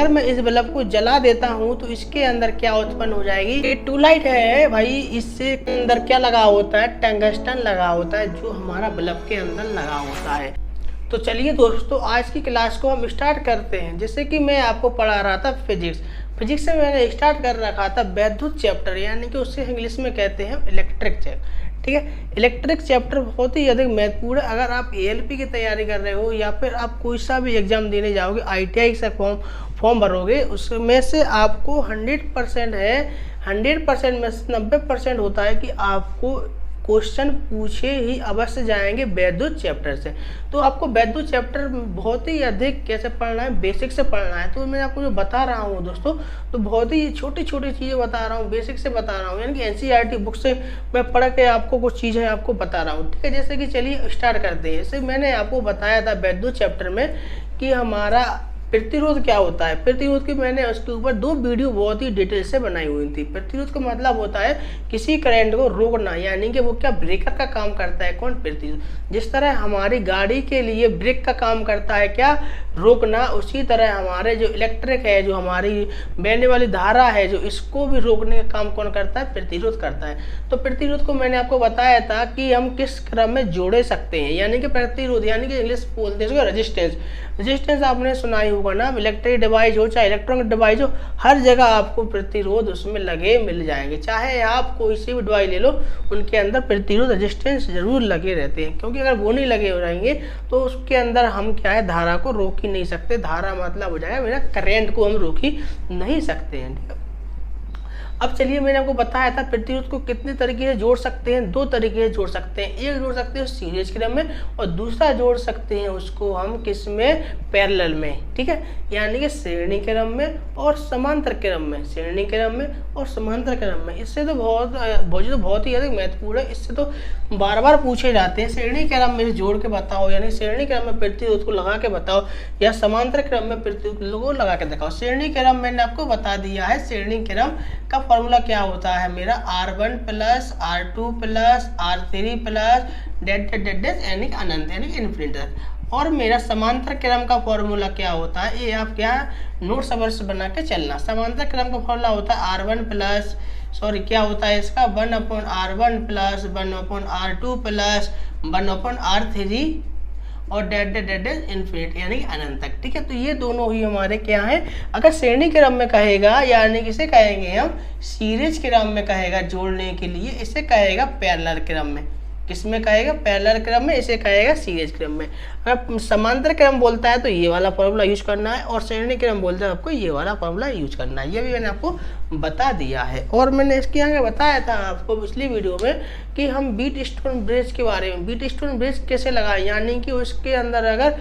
अगर मैं इस बल्ब को जला देता हूँ तो इसके अंदर क्या उत्पन्न हो जाएगी, ये ट्यूबलाइट है भाई, इससे अंदर क्या लगा होता है, टंगस्टन लगा होता है जो हमारा बल्ब के अंदर लगा होता है। तो चलिए दोस्तों आज की क्लास को हम स्टार्ट करते हैं। जैसे कि मैं आपको पढ़ा रहा था फिजिक्स से मैंने स्टार्ट कर रखा था वैद्युत चैप्टर, यानी कि उससे इंग्लिश में कहते हैं इलेक्ट्रिक चैप्टर। ठीक है, इलेक्ट्रिक चैप्टर बहुत ही अधिक महत्वपूर्ण है। अगर आप एएलपी की तैयारी कर रहे हो या फिर आप कोई सा भी एग्जाम देने जाओगे, आईटीआई से फॉर्म भरोगे, उसमें से आपको 100% है, 100% में से 90% होता है कि आपको क्वेश्चन पूछे ही अवश्य जाएंगे वैद्युत चैप्टर से। तो आपको वैद्युत चैप्टर बहुत ही अधिक कैसे पढ़ना है, बेसिक से पढ़ना है। तो मैं आपको जो बता रहा हूँ दोस्तों, तो बहुत ही छोटी छोटी चीज़ें बता रहा हूँ, बेसिक से बता रहा हूँ, यानी कि एनसीईआरटी बुक से मैं पढ़ के आपको कुछ चीज़ें आपको बता रहा हूँ। ठीक है, जैसे कि चलिए स्टार्ट करते हैं। जैसे मैंने आपको बताया था वैद्युत चैप्टर में कि हमारा प्रतिरोध क्या होता है। प्रतिरोध की मैंने उसके ऊपर 2 वीडियो बहुत ही डिटेल से बनाई हुई थी। प्रतिरोध का मतलब होता है किसी करंट को रोकना, यानी कि वो क्या ब्रेकर का काम करता है, कौन, प्रतिरोध। जिस तरह हमारी गाड़ी के लिए ब्रेक का काम करता है क्या, रोकना, उसी तरह हमारे जो इलेक्ट्रिक है, जो हमारी बहने वाली धारा है, जो इसको भी रोकने का काम कौन करता है, प्रतिरोध करता है। तो प्रतिरोध को मैंने आपको बताया था कि हम किस क्रम में जोड़े सकते हैं, यानी कि प्रतिरोध, यानी कि इंग्लिश बोलते हैं रेजिस्टेंस। रेजिस्टेंस आपने सुना ही होगा ना, इलेक्ट्रिक डिवाइस हो चाहे इलेक्ट्रॉनिक डिवाइस हो, हर जगह आपको प्रतिरोध उसमें लगे मिल जाएंगे। चाहे आप कोई सी भी डिवाइस ले लो, उनके अंदर प्रतिरोध रेजिस्टेंस जरूर लगे रहते हैं, क्योंकि अगर वो नहीं लगे हो रहेंगे तो उसके अंदर हम क्या है, धारा को रोक ही नहीं सकते। धारा मतलब हो जाएगा मेरा करंट को हम रोक ही नहीं सकते हैं। अब चलिए मैंने आपको बताया था प्रतिरोध को कितने तरीके से जोड़ सकते हैं, 2 तरीके से जोड़ सकते हैं। एक जोड़ सकते हैं सीरीज क्रम में और दूसरा जोड़ सकते हैं उसको हम किस में, पैरेलल में। ठीक है, यानी कि श्रेणी क्रम में और समांतर क्रम में, श्रेणी क्रम में और समांतर क्रम में। इससे तो बहुत ही अधिक महत्वपूर्ण है, इससे तो बार बार पूछे जाते हैं। श्रेणी क्रम में जोड़ के बताओ, यानी श्रेणी क्रम में प्रतिरोध को लगा के बताओ, या समांतर क्रम में प्रतिरोध को लगा के दिखाओ। श्रेणी क्रम मैंने आपको बता दिया है, श्रेणी क्रम का फॉर्मूला क्या होता है मेरा, R1 plus R2 plus R3 plus यानी अनंत, यानी इन्फिनिटी। और मेरा समांतर क्रम का फॉर्मूला क्या होता है, ये आप क्या नोट्स अवश्य बना के चलना। समांतर क्रम का फॉर्मूला होता है R1 प्लस क्या होता है इसका, 1/R1 plus 1/R2 plus 1/R3 और इन्फिनिटी, यानी अनंत तक। ठीक है, तो ये दोनों ही हमारे क्या है, अगर श्रेणी क्रम में कहेगा, यानी किसे कहेंगे हम, सीरीज क्रम में कहेगा जोड़ने के लिए, इसे कहेगा पैरेलल क्रम में। किसमें कहेगा, पैरेलल क्रम में, इसे कहेगा सीरीज क्रम में। अगर समांतर क्रम बोलता है तो ये वाला फॉर्मूला यूज करना है, और श्रेणी क्रम बोलता है आपको ये वाला फॉर्मूला यूज करना है। ये भी मैंने आपको बता दिया है। और मैंने इसके आगे बताया था आपको पिछली वीडियो में कि हम बीट स्टोन ब्रिज के बारे में, बीट स्टोन ब्रिज कैसे लगाएं, यानी कि उसके अंदर अगर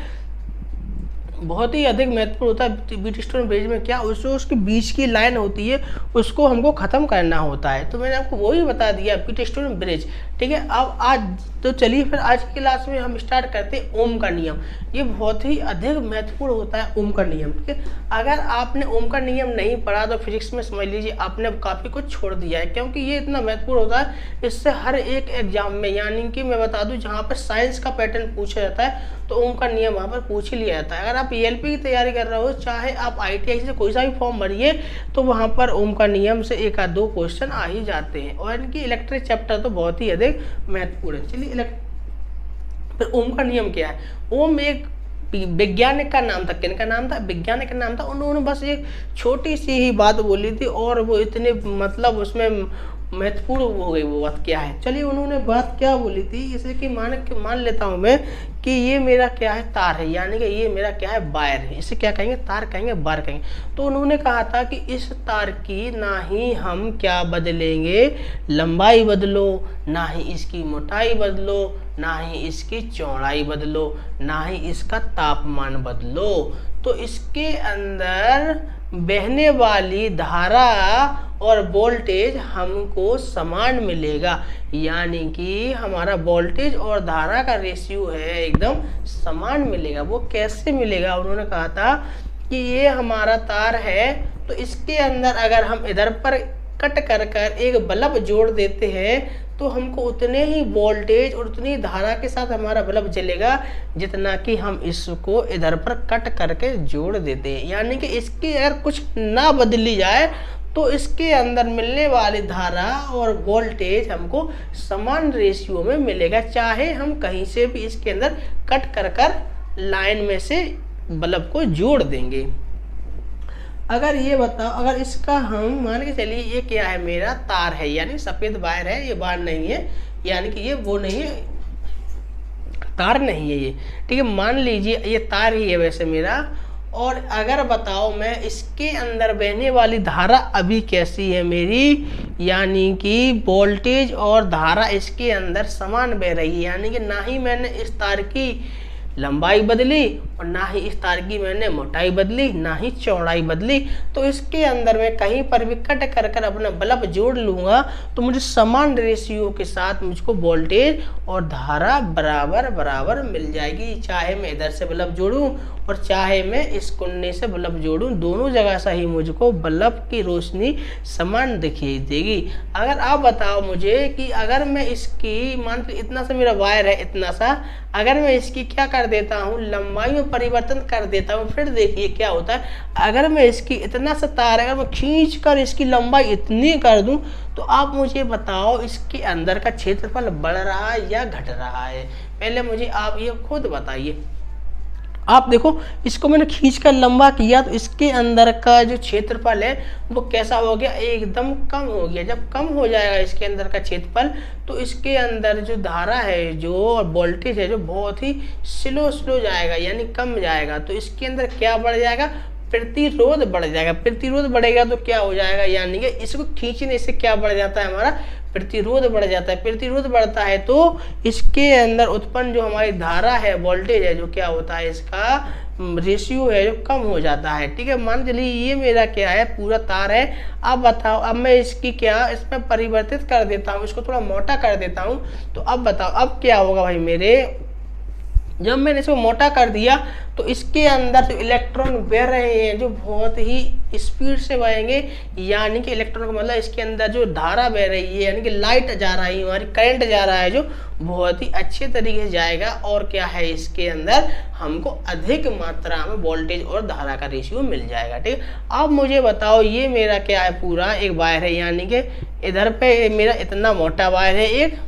बहुत ही अधिक महत्वपूर्ण होता है बीट स्टोन ब्रिज में क्या, उसके बीच की लाइन होती है, उसको हमको ख़त्म करना होता है। तो मैंने आपको वही बता दिया, बीट स्टोन ब्रिज। ठीक है, अब आज तो चलिए फिर आज की क्लास में हम स्टार्ट करते हैं ओम का नियम। ये बहुत ही अधिक महत्वपूर्ण होता है ओम का नियम। ठीक है, अगर आपने ओम का नियम नहीं पढ़ा तो फिजिक्स में समझ लीजिए आपने काफ़ी कुछ छोड़ दिया है, क्योंकि ये इतना महत्वपूर्ण होता है। इससे हर एक एग्जाम में, यानी कि मैं बता दूं जहाँ पर साइंस का पैटर्न पूछा जाता है तो ओम का नियम वहाँ पर पूछ ही लिया जाता है। अगर आप एएलपी की तैयारी कर रहे हो, चाहे आप आईटीआई से कोई सा भी फॉर्म भरिए, तो वहाँ पर ओम का नियम से 1 या 2 क्वेश्चन आ ही जाते हैं। और इनकी इलेक्ट्रिक चैप्टर तो बहुत ही अधिक महत्वपूर्ण है। चलिए फिर ओम का नियम क्या है। ओम एक वैज्ञानिक का नाम था, किनका नाम था, वैज्ञानिक का नाम था। उन्होंने बस एक छोटी सी ही बात बोली थी, और वो इतने मतलब उसमें महत्वपूर्ण हो गई। वो बात क्या है, चलिए उन्होंने बात क्या बोली थी, जैसे कि मान लेता हूँ मैं कि ये मेरा क्या है, तार है, यानी कि ये मेरा क्या है, वायर है। इसे क्या कहेंगे, तार कहेंगे, वायर कहेंगे। तो उन्होंने कहा था कि इस तार की ना ही हम क्या बदलेंगे, लंबाई बदलो, ना ही इसकी मोटाई बदलो, ना ही इसकी चौड़ाई बदलो, ना ही इसका तापमान बदलो, तो इसके अंदर बहने वाली धारा और वोल्टेज हमको समान मिलेगा। यानी कि हमारा वोल्टेज और धारा का रेशियो है एकदम समान मिलेगा। वो कैसे मिलेगा, उन्होंने कहा था कि ये हमारा तार है, तो इसके अंदर अगर हम इधर पर कट कर कर एक बल्ब जोड़ देते हैं तो हमको उतने ही वोल्टेज और उतनी धारा के साथ हमारा बल्ब जलेगा जितना कि हम इसको इधर पर कट करके जोड़ देते हैं। यानी कि इसकी अगर कुछ ना बदली जाए तो इसके अंदर मिलने वाली धारा और वोल्टेज हमको समान रेशियो में मिलेगा, चाहे हम कहीं से भी इसके अंदर कट कर कर लाइन में से बल्ब को जोड़ देंगे। अगर ये बताओ, अगर इसका हम मान के चलिए ये क्या है, मेरा तार है, यानी सफेद वायर है, ये वायर नहीं है, यानी कि ये वो नहीं है, तार नहीं है ये, ठीक है। मान लीजिए ये तार ही है वैसे मेरा, और अगर बताओ मैं इसके अंदर बहने वाली धारा अभी कैसी है मेरी, यानी कि वोल्टेज और धारा इसके अंदर समान बह रही है, यानी कि ना ही मैंने इस तार की लंबाई बदली और ना ही इस तार की मैंने मोटाई बदली, ना ही चौड़ाई बदली, तो इसके अंदर मैं कहीं पर भी कट कर कर अपना बल्ब जोड़ लूँगा तो मुझे समान रेशियो के साथ मुझको वोल्टेज और धारा बराबर बराबर मिल जाएगी। चाहे मैं इधर से बल्ब जोड़ूं और चाहे मैं इस कोने से बल्ब जोड़ूं, दोनों जगह से ही मुझको बल्ब की रोशनी समान दिखाई देगी। अगर आप बताओ मुझे कि अगर मैं इसकी, मान लो इतना सा मेरा वायर है, इतना सा, अगर मैं इसकी क्या कर देता हूँ, लंबाई में परिवर्तन कर देता हूँ, फिर देखिए क्या होता है। अगर मैं इसकी इतना सा तार, अगर मैं खींच कर इसकी लंबाई इतनी कर दूं तो आप मुझे बताओ इसके अंदर का क्षेत्रफल बढ़ रहा है या घट रहा है, पहले मुझे आप ये खुद बताइए। आप देखो इसको मैंने खींच कर लंबा किया तो इसके अंदर का जो क्षेत्रफल है वो कैसा हो गया, एकदम कम हो गया। जब कम हो जाएगा इसके अंदर का क्षेत्रफल तो इसके अंदर जो धारा है, जो वोल्टेज है, जो बहुत ही स्लो जाएगा, यानी कम जाएगा। तो इसके अंदर क्या बढ़ जाएगा, प्रतिरोध बढ़ जाएगा। प्रतिरोध बढ़ेगा तो क्या हो जाएगा, यानी कि इसको खींचने से क्या बढ़ जाता है, हमारा प्रतिरोध बढ़ जाता है। प्रतिरोध बढ़ता है तो इसके अंदर उत्पन्न जो हमारी धारा है, वोल्टेज है, जो क्या होता है, इसका रेशियो है जो कम हो जाता है, ठीक है। मान चलिए ये मेरा क्या है, पूरा तार है। अब बताओ, अब मैं इसकी क्या, इसमें परिवर्तित कर देता हूँ, इसको थोड़ा मोटा कर देता हूँ, तो अब बताओ अब क्या होगा भाई मेरे, जब मैंने इसको मोटा कर दिया तो इसके अंदर जो इलेक्ट्रॉन बह रहे हैं जो बहुत ही स्पीड से बहेंगे, यानी कि इलेक्ट्रॉन का मतलब इसके अंदर जो धारा बह रही है, यानी कि लाइट जा रही है, हमारी करंट जा रहा है, जो बहुत ही अच्छे तरीके से जाएगा। और क्या है, इसके अंदर हमको अधिक मात्रा में वोल्टेज और धारा का रेशियो मिल जाएगा, ठीक है। अब मुझे बताओ ये मेरा क्या है, पूरा एक वायर है, यानी कि इधर पे मेरा इतना मोटा वायर है एक,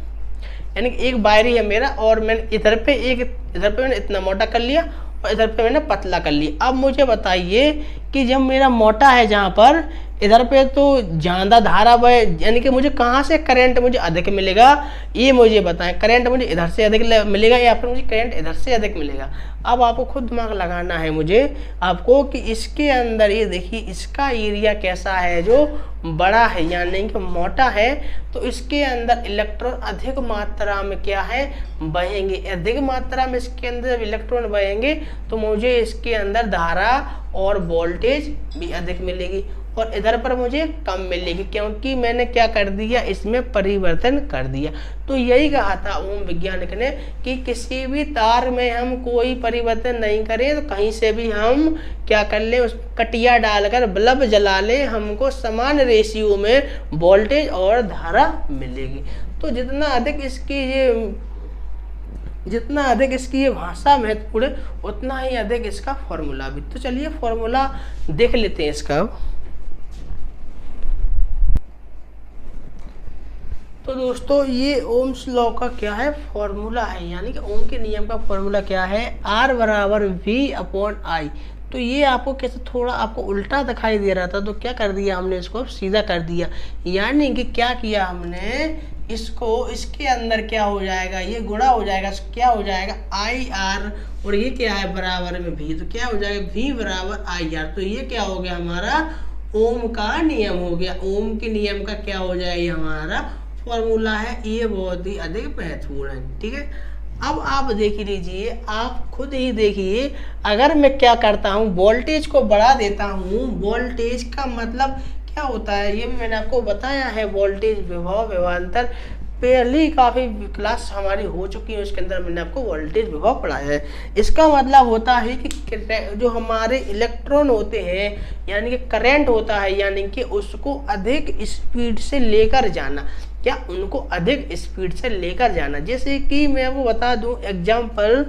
यानी कि एक वायर ही है मेरा, और मैंने इधर पे मैंने इतना मोटा कर लिया और इधर पे मैंने पतला कर लिया। अब मुझे बताइए कि जब मेरा मोटा है जहाँ पर, इधर पे तो ज़्यादा धारा बह, यानी कि मुझे कहाँ से करंट मुझे अधिक मिलेगा, ये मुझे बताएं। करंट मुझे इधर से अधिक मिलेगा या फिर मुझे करंट इधर से अधिक मिलेगा। अब आपको खुद दिमाग लगाना है मुझे आपको कि इसके अंदर ये देखिए इसका एरिया कैसा है, जो बड़ा है यानी कि मोटा है, तो इसके अंदर इलेक्ट्रॉन अधिक मात्रा में क्या है, बहेंगे। अधिक मात्रा में इसके अंदर जब इलेक्ट्रॉन बहेंगे तो मुझे इसके अंदर धारा और वोल्टेज भी अधिक मिलेगी, और इधर पर मुझे कम मिलेगी, क्योंकि मैंने क्या कर दिया, इसमें परिवर्तन कर दिया। तो यही कहा था ओम वैज्ञानिक ने कि किसी भी तार में हम कोई परिवर्तन नहीं करें, तो कहीं से भी हम क्या कर लें, उस कटिया डालकर बल्ब जला लें, हमको समान रेशियो में वोल्टेज और धारा मिलेगी। तो जितना अधिक इसकी ये भाषा महत्वपूर्ण है, उतना ही अधिक इसका फॉर्मूला भी। तो चलिए फॉर्मूला देख लेते हैं इसका। तो दोस्तों ये ओम्स लॉ का क्या है, फॉर्मूला है, यानी कि ओम के नियम का फॉर्मूला क्या है, R बराबर V/I। तो ये आपको कैसे थोड़ा आपको उल्टा दिखाई दे रहा था, तो क्या कर दिया हमने, इसको सीधा कर दिया। यानी कि क्या किया हमने, इसको इसके अंदर क्या हो जाएगा, ये गुणा हो जाएगा, क्या हो जाएगा IR, और ये क्या है बराबर में V, तो क्या हो जाएगा V बराबर IR। तो ये क्या हो गया, हमारा ओम का नियम हो गया। ओम के नियम का क्या हो जाएगा, हमारा फॉर्मूला है, ये बहुत ही अधिक महत्वपूर्ण है, ठीक है। अब आप देख लीजिए, आप खुद ही देखिए, अगर मैं क्या करता हूँ, वोल्टेज को बढ़ा देता हूँ। वोल्टेज का मतलब क्या होता है, ये भी मैंने आपको बताया है, वोल्टेज विभव विभवांतर पहली काफ़ी क्लास हमारी हो चुकी है, उसके अंदर मैंने आपको वोल्टेज विभव पढ़ाया है। इसका मतलब होता है कि जो हमारे इलेक्ट्रॉन होते हैं यानी कि करंट होता है, यानी कि उसको अधिक स्पीड से लेकर जाना, क्या उनको अधिक स्पीड से लेकर जाना। जैसे कि मैं आपको बता दूं एग्जाम्पल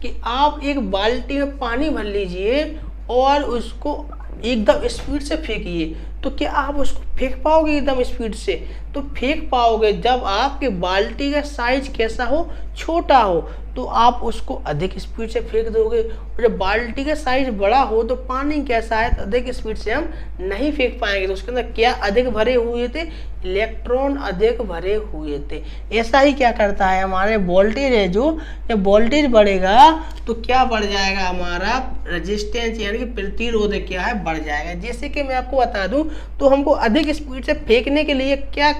कि आप एक बाल्टी में पानी भर लीजिए और उसको एकदम स्पीड से फेंकिए, तो क्या आप उसको फेंक पाओगे एकदम स्पीड से? तो फेंक पाओगे जब आपके बाल्टी का साइज कैसा हो, छोटा हो, तो आप उसको अधिक स्पीड से फेंक दोगे। और जब बाल्टी का साइज बड़ा हो तो पानी कैसा है, तो अधिक स्पीड से हम नहीं फेंक पाएंगे। तो उसके अंदर क्या अधिक भरे हुए थे, इलेक्ट्रॉन अधिक भरे हुए थे। ऐसा ही क्या करता है हमारे वोल्टेज है, जो जब वोल्टेज बढ़ेगा तो क्या बढ़ जाएगा, हमारा रेजिस्टेंस यानी कि प्रतिरोध क्या है, बढ़ जाएगा। जैसे कि मैं आपको बता दूं तो हमको अधिक स्पीड से फेंकने के लिए क्या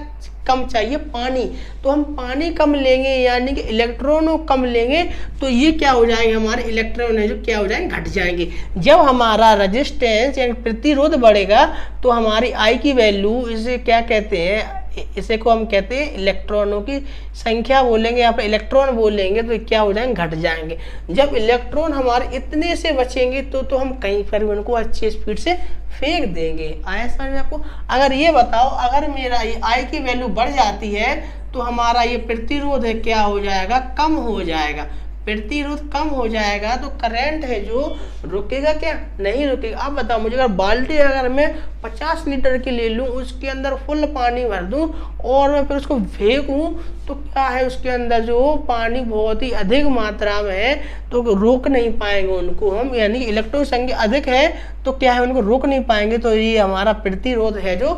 कम चाहिए, पानी। तो हम पानी कम लेंगे यानी कि इलेक्ट्रॉनों कम लेंगे, तो ये क्या हो जाएंगे, हमारे इलेक्ट्रॉन है जो क्या हो जाएंगे, घट जाएंगे। जब हमारा रेजिस्टेंस यानी प्रतिरोध बढ़ेगा तो हमारी आई की वैल्यू, इसे क्या कहते हैं, इसे को हम कहते हैं इलेक्ट्रॉनों की संख्या बोलेंगे, यहाँ पर इलेक्ट्रॉन बोलेंगे, तो क्या हो जाएंगे, घट जाएंगे। जब इलेक्ट्रॉन हमारे इतने से बचेंगे तो हम कहीं पर भी उनको अच्छी स्पीड से फेंक देंगे। आया समझ में आपको? अगर ये बताओ, अगर मेरा ये आई की वैल्यू बढ़ जाती है तो हमारा ये प्रतिरोध है क्या हो जाएगा, कम हो जाएगा। प्रतिरोध कम हो जाएगा तो करंट है जो रुकेगा क्या, नहीं रुकेगा। आप बताओ मुझे, अगर बाल्टी अगर मैं 50 लीटर की ले लूँ, उसके अंदर फुल पानी भर दूँ और मैं फिर उसको फेंकूँ, तो क्या है उसके अंदर जो पानी बहुत ही अधिक मात्रा में है, तो रोक नहीं पाएंगे उनको हम, यानी कि इलेक्ट्रॉन संख्या अधिक है तो क्या है, उनको रोक नहीं पाएंगे। तो ये हमारा प्रतिरोध है जो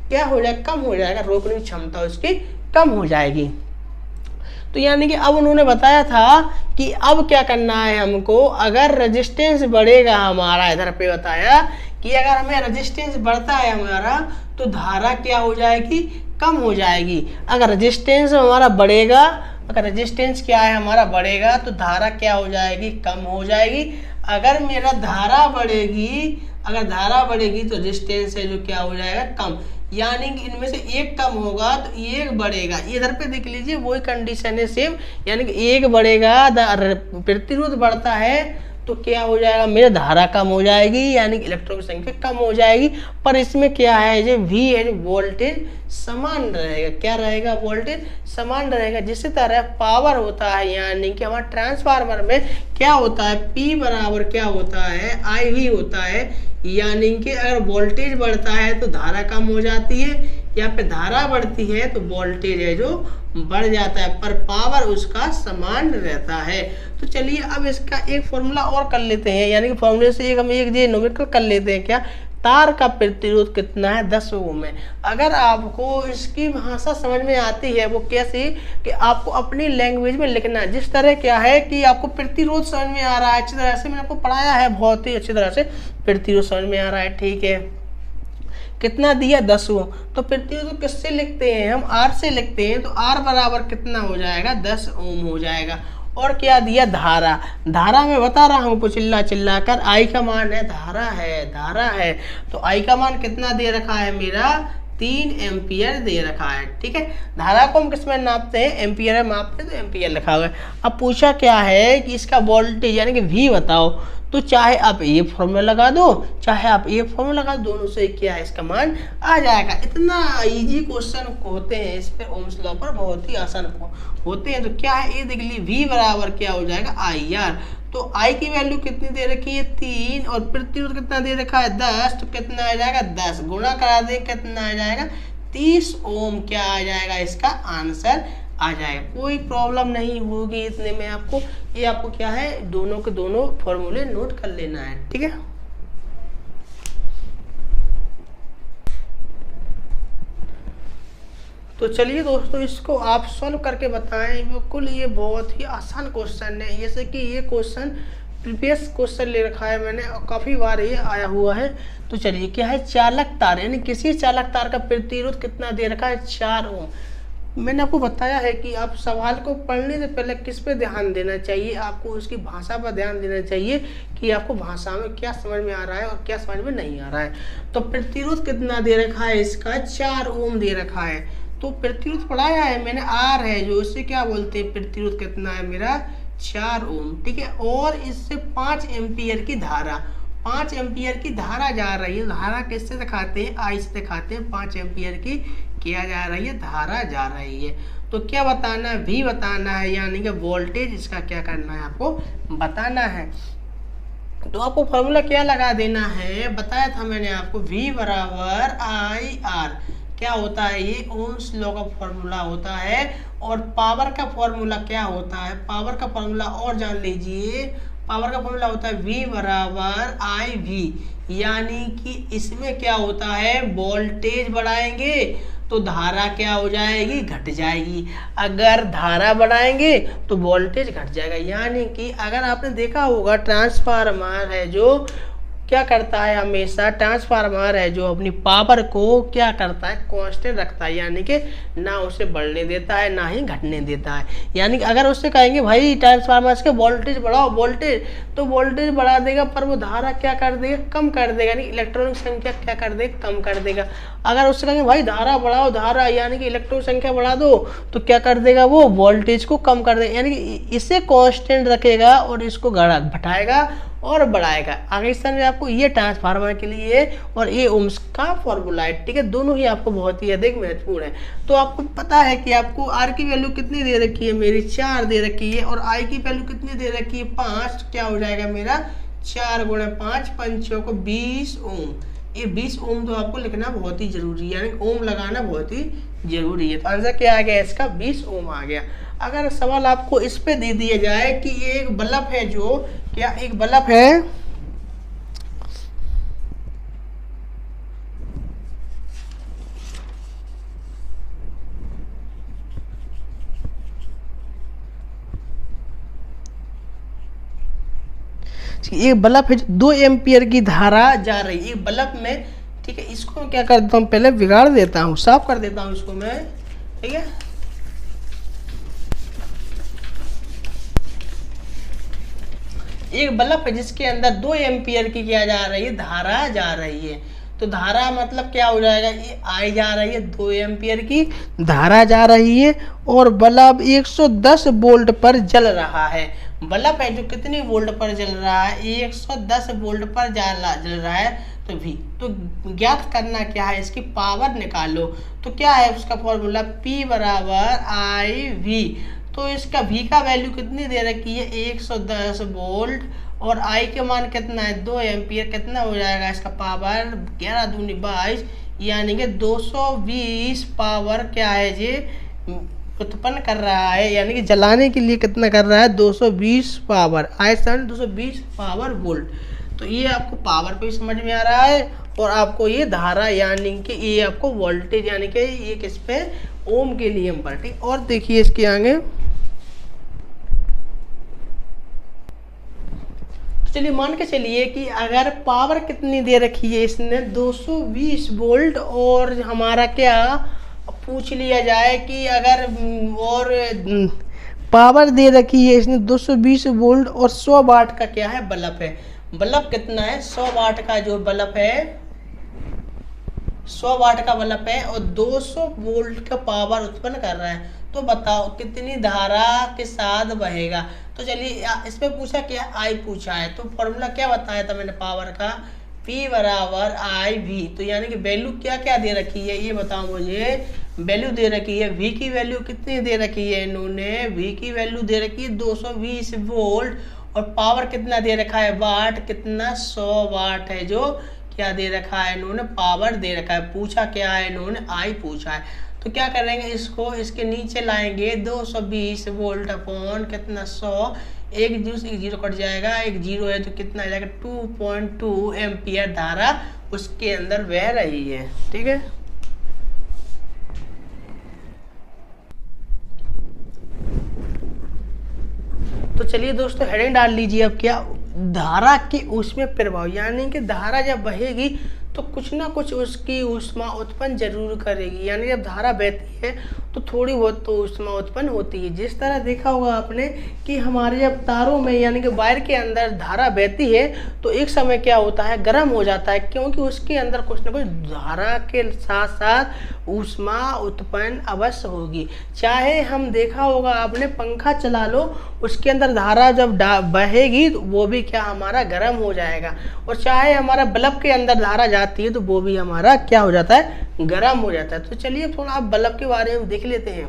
क्या हो जाएगा, कम हो जाएगा, रोकने की क्षमता उसकी कम हो जाएगी। तो यानी कि अब उन्होंने बताया था कि अब क्या करना है हमको, अगर रेजिस्टेंस बढ़ेगा हमारा, इधर पे बताया कि अगर हमें रेजिस्टेंस बढ़ता है हमारा तो धारा क्या हो जाएगी, कम हो जाएगी। अगर रेजिस्टेंस हमारा बढ़ेगा, अगर रेजिस्टेंस क्या है हमारा बढ़ेगा तो धारा क्या हो जाएगी, कम हो जाएगी। अगर मेरा धारा बढ़ेगी, अगर धारा बढ़ेगी तो रेजिस्टेंस है जो क्या हो जाएगा, कम। यानी कि इनमें से एक कम होगा तो एक बढ़ेगा। इधर पे देख लीजिए वही कंडीशन है सेम, यानी कि एक बढ़ेगा, प्रतिरोध बढ़ता है तो क्या हो जाएगा, मेरी धारा कम हो जाएगी, यानी कि इलेक्ट्रॉन की संख्या कम हो जाएगी। पर इसमें क्या है, जो V है जो वोल्टेज समान रहेगा। क्या रहेगा, वोल्टेज समान रहेगा। जिस तरह पावर होता है, यानी कि हमारे ट्रांसफार्मर में क्या होता है, P बराबर क्या होता है, IV होता है। यानी कि अगर वोल्टेज बढ़ता है तो धारा कम हो जाती है, या फिर धारा बढ़ती है तो वोल्टेज है जो बढ़ जाता है, पर पावर उसका समान रहता है। तो चलिए अब इसका एक फॉर्मूला और कर लेते हैं, यानी कि फॉर्मूले से एक हम एक ये न्यूमेरिकल कर लेते हैं। क्या, तार का प्रतिरोध कितना है, 10 ओम है। अगर आपको इसकी भाषा समझ में आती है, वो कैसे कि आपको अपनी लैंग्वेज में लिखना है। जिस तरह क्या है कि आपको प्रतिरोध समझ में आ रहा है, अच्छी तरह से मैंने आपको पढ़ाया है, बहुत ही अच्छी तरह से प्रतिरोध समझ में आ रहा है, ठीक है। कितना दिया, 10 ओम। तो प्रतिरोध किससे लिखते हैं हम, R से लिखते हैं। तो R बराबर कितना हो जाएगा, 10 ओम हो जाएगा। और क्या दिया, धारा। धारा में बता रहा हूँ चिल्ला चिल्ला कर, I का मान है, धारा है, धारा है। तो I का मान कितना दे रखा है मेरा, 3 एम्पियर दे रखा है, ठीक है। धारा को हम किसमें नापते हैं, एम्पियर में मापते हैं, तो एम्पियर लिखा हुआ है। अब पूछा क्या है कि इसका वोल्टेज यानी कि V बताओ। तो चाहे आप ये फॉर्मूला लगा दो, चाहे आप ये फॉर्मूला लगा दो, दोनों से क्या है इसका मान आ जाएगा। इतना इजी क्वेश्चन होते हैं, इस पे ओम्स लॉ पर बहुत ही आसान होते हैं। तो क्या है ये देख लीजिए, V बराबर क्या हो जाएगा, IR। तो I की वैल्यू कितनी दे रखी है, 3, और प्रतिरोध कितना दे रखा है, 10। तो कितना आ जाएगा, 10 गुणा करा दें, कितना आ जाएगा, 30 ओम। क्या आ जाएगा, इसका आंसर आ जाएगा। कोई प्रॉब्लम नहीं होगी इतने में आपको। ये आपको क्या है, दोनों के दोनों फॉर्मूले नोट कर लेना है, ठीक है। तो चलिए दोस्तों, इसको आप सॉल्व करके बताएं। बिल्कुल ये बहुत ही आसान क्वेश्चन है। जैसे कि ये क्वेश्चन प्रीवियस क्वेश्चन ले रखा है मैंने, और काफ़ी बार ये आया हुआ है। तो चलिए क्या है, चालक तार यानी किसी चालक तार का प्रतिरोध कितना दे रखा है, 4 ओम। मैंने आपको बताया है कि आप सवाल को पढ़ने से पहले किस पे ध्यान देना चाहिए, आपको उसकी भाषा पर ध्यान देना चाहिए कि आपको भाषा में क्या समझ में आ रहा है और क्या समझ में नहीं आ रहा है। तो प्रतिरोध कितना दे रखा है इसका, 4 ओम दे रखा है। तो प्रतिरोध पढ़ाया है मैंने, आर है जो, इससे क्या बोलते हैं प्रतिरोध कितना है मेरा 4 ओम, ठीक है। और इससे 5 एम्पियर की धारा, 5 एम्पियर की धारा जा रही है। धारा किससे दिखाते हैं, आई से दिखाते हैं। 5 एम्पियर की क्या जा रही है, धारा जा रही है। तो क्या बताना है, भी बताना है, यानी कि वोल्टेज इसका क्या करना है, आपको बताना है। तो आपको फॉर्मूला क्या लगा देना है, बताया था मैंने आपको, V बराबर आई आर। क्या होता है, ये ओम्स लॉ का फॉर्मूला होता है। और पावर का फॉर्मूला क्या होता है, पावर का फॉर्मूला और जान लीजिए। पावर का फॉर्मूला होता है V बराबर आई वी, यानी कि इसमें क्या होता है, वोल्टेज बढ़ाएंगे तो धारा क्या हो जाएगी, घट जाएगी। अगर धारा बढ़ाएंगे तो वोल्टेज घट जाएगा। यानी कि अगर आपने देखा होगा ट्रांसफार्मर है जो क्या करता है, हमेशा ट्रांसफार्मर है जो अपनी पावर को क्या करता है, कांस्टेंट रखता है, यानी कि ना उसे बढ़ने देता है ना ही घटने देता है। यानी कि अगर उससे कहेंगे भाई ट्रांसफार्मर के वोल्टेज बढ़ाओ वोल्टेज, तो वोल्टेज बढ़ा देगा पर वो धारा क्या कर देगा, कम कर देगा, यानी इलेक्ट्रॉनिक संख्या क्या कर देगा, कम कर देगा। अगर उससे कहेंगे भाई धारा बढ़ाओ धारा, यानी कि इलेक्ट्रॉनिक संख्या बढ़ा दो, तो क्या कर देगा, वो वोल्टेज को कम कर देगा, यानी कि इसे कांस्टेंट रखेगा और इसको घटाएगा और बढ़ाएगा। आगे इस तरह आपको ये ट्रांसफार्मर के लिए और ये ओम्स का फॉर्मूला है, ठीक है। दोनों ही आपको बहुत ही अधिक महत्वपूर्ण है। तो आपको पता है कि आपको आर की वैल्यू कितनी दे रखी है, मेरी 4 दे रखी है, और आई की वैल्यू कितनी दे रखी है 5। क्या हो जाएगा मेरा 4 गुणा 5, 5 को 20 ओम। ये 20 ओम तो आपको लिखना बहुत ही जरूरी है, यानी ओम लगाना बहुत ही जरूरी है। तो आंसर क्या आ गया इसका, 20 ओम आ गया। अगर सवाल आपको इस पे दे दिया जाए कि एक बल्ब है जो, क्या एक बल्ब है, एक बल्ब है जो 2 एम्पियर की धारा जा रही है बल्ब में, ठीक है। इसको क्या कर देता हूँ, पहले बिगाड़ देता हूँ, साफ कर देता हूँ इसको मैं, ठीक है। एक बल्ब है जिसके अंदर 2 एम्पियर की क्या जा रही है, धारा जा रही है। तो धारा मतलब क्या हो जाएगा, ये आई जा रही है, 2 एम्पियर की धारा जा रही है, और बल्ब 110 वोल्ट पर जल रहा है। बल्ब है जो कितनी वोल्ट पर जल रहा है, 110 वोल्ट पर जल रहा है। तो भी तो ज्ञात करना क्या है, इसकी पावर निकालो। तो क्या है उसका फॉर्मूला, P बराबर आई वी। तो इसका V का वैल्यू कितनी दे रखी है, 110 वोल्ट, और I के मान कितना है 2 एम्पियर। कितना हो जाएगा इसका पावर, 11 दूनी 22, यानी कि 220 पावर क्या है ये उत्पन्न कर रहा है, यानी कि जलाने के लिए कितना कर रहा है, 220 पावर, आयतन 220 पावर वोल्ट। तो ये आपको पावर पे समझ में आ रहा है, और आपको ये धारा यानी कि ये आपको वोल्टेज, यानी कि ये किस पे, ओम के नियम पर, ठीक। और देखिए इसके आगे, चलिए मान के चलिए कि अगर पावर कितनी दे रखी है इसने 220 वोल्ट, और हमारा क्या पूछ लिया जाए कि अगर और पावर दे रखी है इसने 220 वोल्ट और 100 वाट का क्या है बल्ब है। बल्ब कितना है, 100 वाट का जो बल्ब है, 100 वाट का बल्ब है, और 200 वोल्ट का पावर उत्पन्न कर रहा है। तो बताओ कितनी धारा के साथ बहेगा। तो चलिए इसमें पूछा क्या, आई पूछा है, तो फॉर्मूला क्या बताया था मैंने पावर का, P बराबर आई वी। तो यानी कि वैल्यू क्या क्या दे रखी है, ये बताओ मुझे। वैल्यू दे रखी है, V की वैल्यू कितनी दे रखी है इन्होंने, V की वैल्यू दे रखी है 220 वोल्ट, और पावर कितना दे रखा है, वाट कितना, 100 वाट है जो क्या दे रखा है इन्होंने, पावर दे रखा है। पूछा क्या है इन्होंने, आई पूछा है। तो क्या करेंगे, इसको इसके नीचे लाएंगे, 220 वोल्ट अपॉन कितना 100, एक जीरो कट जाएगा, एक जीरो है तो कितना आ जाएगा, 2.2 एम्पियर धारा उसके अंदर बह रही है, ठीक है। तो चलिए दोस्तों हेडिंग डाल लीजिए अब, क्या धारा के उसमें प्रभाव, यानी कि धारा जब बहेगी तो कुछ ना कुछ उसकी ऊष्मा उत्पन्न जरूर करेगी, यानी जब धारा बहती है तो थोड़ी बहुत तो ऊष्मा उत्पन्न होती है। जिस तरह देखा होगा आपने कि हमारे जब तारों में यानी कि वायर के अंदर धारा बहती है तो एक समय क्या होता है, गर्म हो जाता है, क्योंकि उसके अंदर कुछ ना कुछ धारा के साथ साथ ऊष्मा उत्पन्न अवश्य होगी। चाहे हम देखा होगा आपने पंखा चला लो, उसके अंदर धारा जब बहेगी तो वो भी क्या हमारा गर्म हो जाएगा, और चाहे हमारा बल्ब के अंदर धारा जाती है तो वो भी हमारा क्या हो जाता है, गर्म हो जाता है। तो चलिए थोड़ा आप बल्ब के बारे में देख लेते हैं।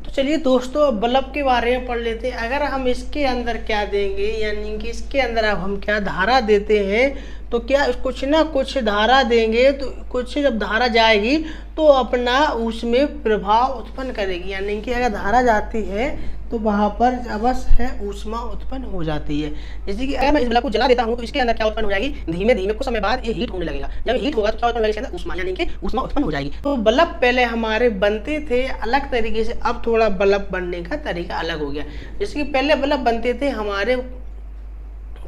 चलिए दोस्तों अब बल्ब के बारे में पढ़ लेते हैं। अगर हम इसके अंदर क्या देंगे, यानी कि इसके अंदर अब हम क्या धारा देते हैं, तो क्या कुछ ना कुछ धारा देंगे तो कुछ जब धारा जाएगी तो अपना उसमें प्रभाव उत्पन्न करेगी, यानी कि अगर धारा जाती है तो वहाँ पर अवश्य है ऊष्मा उत्पन्न हो जाती है। जैसे कि अगर मैं इस बल्ब को जला देता हूँ तो इसके अंदर क्या उत्पन्न हो जाएगी, धीमे धीमे कुछ समय बाद ये हीट होने लगेगा। जब हीट होगा तो क्या उत्पन्न होगा, ऊष्मा, यानी कि ऊष्मा उत्पन्न हो जाएगी। तो बल्ब पहले हमारे बनते थे अलग तरीके से, अब थोड़ा बल्ब बनने का तरीका अलग हो गया। जैसे कि पहले बल्ब बनते थे हमारे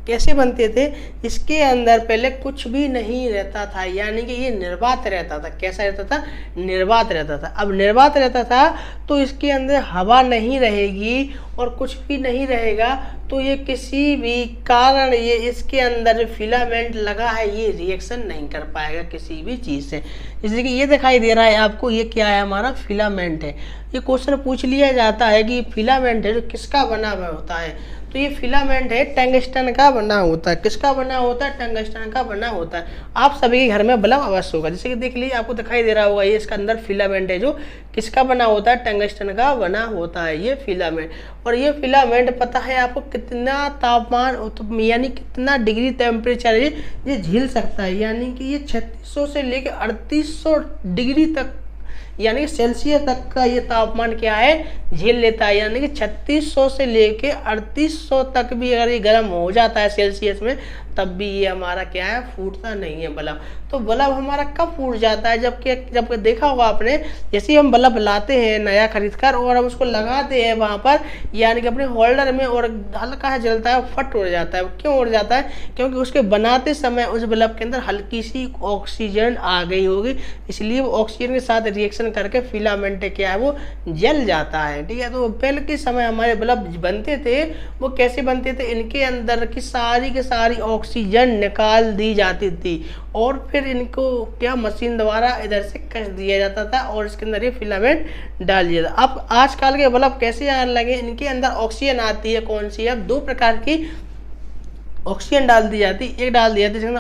कैसे बनते थे, इसके अंदर पहले कुछ भी नहीं रहता था, यानी कि ये निर्वात रहता था। कैसा रहता था, निर्वात रहता था। अब निर्वात रहता था तो इसके अंदर हवा नहीं रहेगी और कुछ भी नहीं रहेगा, तो ये किसी भी कारण ये इसके अंदर जो फिलामेंट लगा है ये रिएक्शन नहीं कर पाएगा किसी भी चीज़ से। जैसे कि ये दिखाई दे रहा है आपको, ये क्या है, हमारा फिलामेंट है। ये क्वेश्चन पूछ लिया जाता है कि फिलामेंट है जो किसका बना हुआ होता है, तो ये फिलामेंट है टंगस्टन का बना होता है। किसका बना होता है, टंगस्टन का बना होता है। आप सभी के घर में बल्ब अवश्य होगा, जैसे कि देख लीजिए आपको दिखाई दे रहा होगा, ये इसका अंदर फिलामेंट है जो किसका बना होता है, टंगस्टन का बना होता है ये फिलामेंट। और ये फिलामेंट पता है आपको कितना तापमान यानी कितना डिग्री टेम्परेचर ये झेल सकता है, यानी कि ये 3600 से लेकर 3800 डिग्री तक यानी कि सेल्सियस तक का ये तापमान क्या है, झेल लेता है। यानी कि 3600 से लेके 3800 तक भी अगर ये गर्म हो जाता है सेल्सियस में, तब भी ये हमारा क्या है, फूटता नहीं है बल्ब। तो बल्ब हमारा कब फूट जाता है, जब देखा होगा आपने, जैसे ही हम बल्ब लाते हैं नया खरीद कर और हम उसको लगाते हैं वहाँ पर यानी कि अपने होल्डर में, और हल्का है जलता है, फट उड़ जाता है। क्यों उड़ जाता है, क्योंकि उसके बनाते समय उस बल्ब के अंदर हल्की सी ऑक्सीजन आ गई होगी, इसलिए वो ऑक्सीजन के साथ रिएक्शन करके फिलामेंट क्या है वो जल जाता है। ठीक है, तो पहले के समय हमारे बल्ब बनते थे वो कैसे बनते थे, इनके अंदर की सारी ऑक्सीजन निकाल दी जाती थी और फिर इनको क्या मशीन द्वारा इधर से कस दिया जाता था और इसके अंदर ये फिलामेंट डाल दिया था। अब आजकल के बल्ब कैसे आने लगे, इनके अंदर ऑक्सीजन आती है, कौन सी, अब 2 प्रकार की ऑक्सीजन डाल दी जाती है। एक डाल दिया जाती है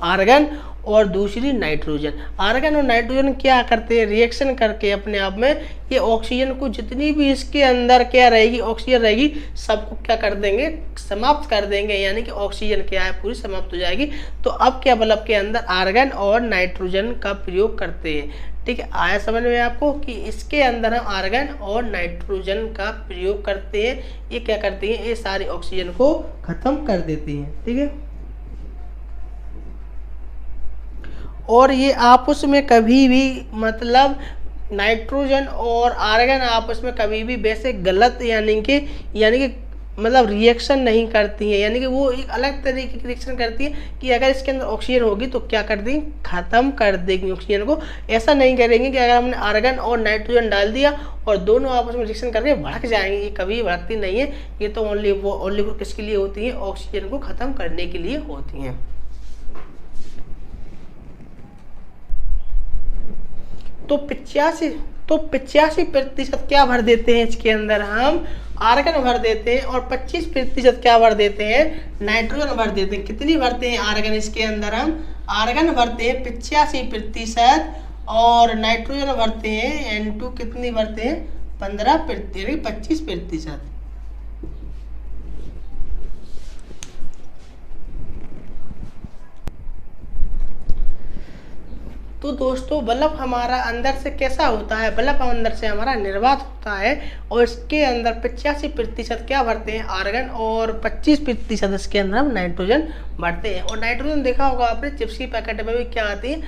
आर्गन और दूसरी नाइट्रोजन। आर्गन और नाइट्रोजन क्या करते हैं, रिएक्शन करके अपने आप में ये ऑक्सीजन को जितनी भी इसके अंदर क्या रहेगी, ऑक्सीजन रहेगी, सबको क्या कर देंगे, समाप्त कर देंगे, यानी कि ऑक्सीजन क्या है पूरी समाप्त हो जाएगी। तो अब क्या बल्ब के अंदर आर्गन और नाइट्रोजन का प्रयोग करते हैं। ठीक है, आया समझ में आपको कि इसके अंदर हम आर्गन और नाइट्रोजन का प्रयोग करते हैं। ये क्या करती हैं, ये सारी ऑक्सीजन को खत्म कर देती हैं। ठीक है, और ये आपस में कभी भी मतलब नाइट्रोजन और आर्गन आपस में कभी भी वैसे गलत यानी कि मतलब रिएक्शन नहीं करती है, यानी कि वो एक अलग तरीके की रिएक्शन करती है कि अगर इसके अंदर ऑक्सीजन होगी तो क्या कर देंगी, खत्म कर देंगी ऑक्सीजन को। ऐसा नहीं करेंगे कि अगर हमने आर्गन और नाइट्रोजन डाल दिया और दोनों आपस में रिएक्शन करके भड़क जाएंगे, ये कभी भड़कती नहीं है। ये तो ओनली किसके लिए होती है, ऑक्सीजन को खत्म करने के लिए होती हैं। तो 85% क्या भर देते हैं इसके अंदर, हम आर्गन भर देते हैं और 25% क्या भर देते हैं, नाइट्रोजन भर देते हैं। कितनी भरते हैं आर्गन, इसके अंदर हम आर्गन भरते हैं 85% और नाइट्रोजन भरते हैं N2 कितनी भरते हैं, 15%, यानी 25%। तो दोस्तों बल्ब हमारा अंदर से कैसा होता है, बल्ब अंदर से हमारा निर्वात होता है और इसके अंदर 85% क्या भरते हैं, आर्गन, और 25% इसके अंदर हम नाइट्रोजन भरते हैं। और नाइट्रोजन देखा होगा आपने चिप्स की पैकेट में भी क्या आती है,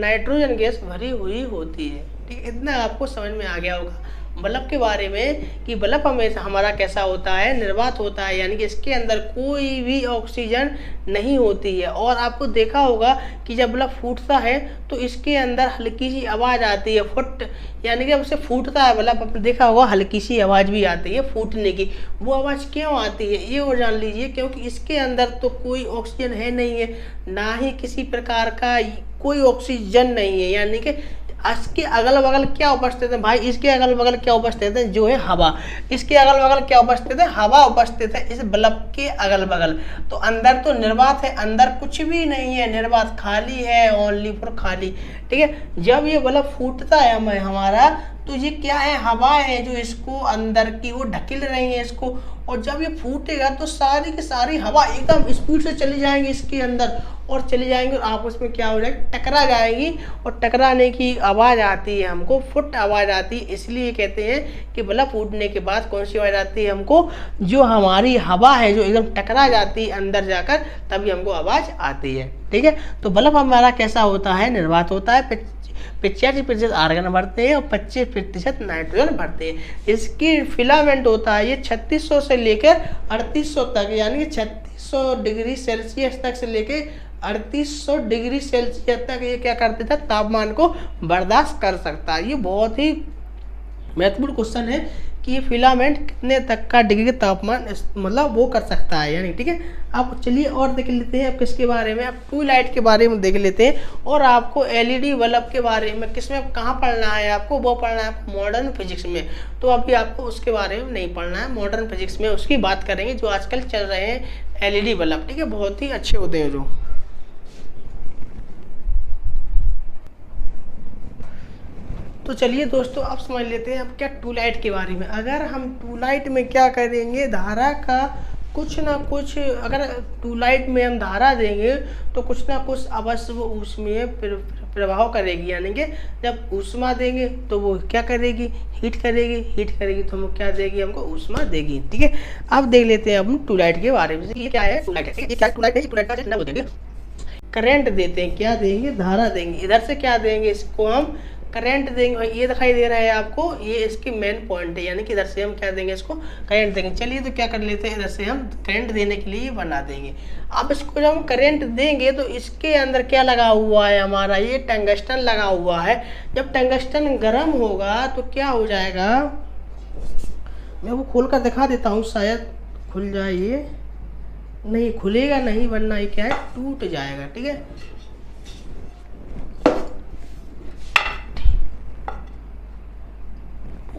नाइट्रोजन गैस भरी हुई होती है। ठीक है, इतना आपको समझ में आ गया होगा बल्ब के बारे में कि बल्ब हमेशा हमारा कैसा होता है, निर्वात होता है, यानी कि इसके अंदर कोई भी ऑक्सीजन नहीं होती है। और आपको देखा होगा कि जब बल्ब फूटता है तो इसके अंदर हल्की सी आवाज़ आती है, फुट, यानी कि जब उसे फूटता है बल्ब, आपने देखा होगा हल्की सी आवाज़ भी आती है फूटने की। वो आवाज़ क्यों आती है ये और जान लीजिए, क्योंकि इसके अंदर तो कोई ऑक्सीजन है नहीं है, ना ही किसी प्रकार का कोई ऑक्सीजन नहीं है, यानी कि इसके अगल बगल क्या उपस्थित है भाई, इसके अगल बगल क्या उपस्थित है, जो है हवा। इसके अगल बगल क्या उपस्थित है, हवा उपस्थित है इस बल्ब के अगल बगल। तो अंदर तो निर्वात है, अंदर कुछ भी नहीं है, निर्वात खाली है, ओनली फॉर खाली। ठीक है, जब ये बल्ब फूटता है हमारा, तो ये क्या है, हवा है जो इसको अंदर की वो ढकेल रही है इसको। और जब ये फूटेगा तो सारी की सारी हवा एकदम स्पीड से चली जाएंगी इसके अंदर, और चली जाएंगी और आपस में क्या हो जाएगी, टकरा जाएगी। और टकराने की आवाज़ आती है हमको, फुट आवाज़ आती है। इसलिए कहते हैं कि बल्ब फूटने के बाद कौन सी आवाज़ आती है हमको, जो हमारी हवा है जो एकदम टकरा जाती है अंदर जाकर, तभी हमको आवाज़ आती है। ठीक है, तो बल्ब हमारा कैसा होता है, निर्वात होता है। 85% आर्गन भरते हैं और 25% नाइट्रोजन भरते हैं। इसकी फिलामेंट होता है ये 3600 से लेकर 3800 तक, यानी कि 3600 डिग्री सेल्सियस तक से लेकर 3800 डिग्री सेल्सियस तक ये क्या करते थे, तापमान को बर्दाश्त कर सकता है। ये बहुत ही महत्वपूर्ण क्वेश्चन है कि ये फिलामेंट कितने तक का डिग्री का तापमान मतलब वो कर सकता है, यानी। ठीक है, आप चलिए और देख लेते हैं, आप किसके बारे में, आप ट्यूबलाइट के बारे में देख लेते हैं। और आपको एलईडी बल्ब के बारे में किसमें कहाँ पढ़ना है आपको, वो पढ़ना है आपको मॉडर्न फिजिक्स में। तो अभी आपको उसके बारे में नहीं पढ़ना है, मॉडर्न फिजिक्स में उसकी बात करेंगे जो आजकल चल रहे हैं एलईडी बल्ब। ठीक है, बहुत ही अच्छे होते हैं जो। तो चलिए दोस्तों, आप समझ लेते हैं अब क्या ट्यूबलाइट के बारे में। अगर हम ट्यूबलाइट में क्या करेंगे, धारा का कुछ ना कुछ, अगर ट्यूबलाइट में हम धारा देंगे तो कुछ ना कुछ अवश्य वो उसमें प्रभाव करेगी, यानी कि जब ऊष्मा देंगे तो वो क्या करेगी, हीट करेगी, हीट करेगी तो हम क्या देगी, हमको ऊष्मा देगी। ठीक है, अब देख लेते हैं हम ट्यूबलाइट के बारे में। ये क्या है ट्यूबलाइट, ये क्या ट्यूबलाइट है, ट्यूबलाइट का वो देंगे, करंट देते हैं, क्या देंगे, धारा देंगे। इधर से क्या देंगे, इसको हम करंट देंगे। ये दिखाई दे रहा है आपको, ये इसकी मेन पॉइंट है, यानी कि इधर से हम क्या देंगे, इसको करंट देंगे। चलिए तो क्या कर लेते हैं, इधर से हम करंट देने के लिए बना देंगे। अब इसको जब हम करंट देंगे तो इसके अंदर क्या लगा हुआ है हमारा, ये टंगस्टन लगा हुआ है। जब टंगस्टन गर्म होगा तो क्या हो जाएगा, मैं वो खोल कर दिखा देता हूँ, शायद खुल जाए। ये नहीं खुलेगा नहीं, वरना ये क्या है, टूट जाएगा। ठीक है,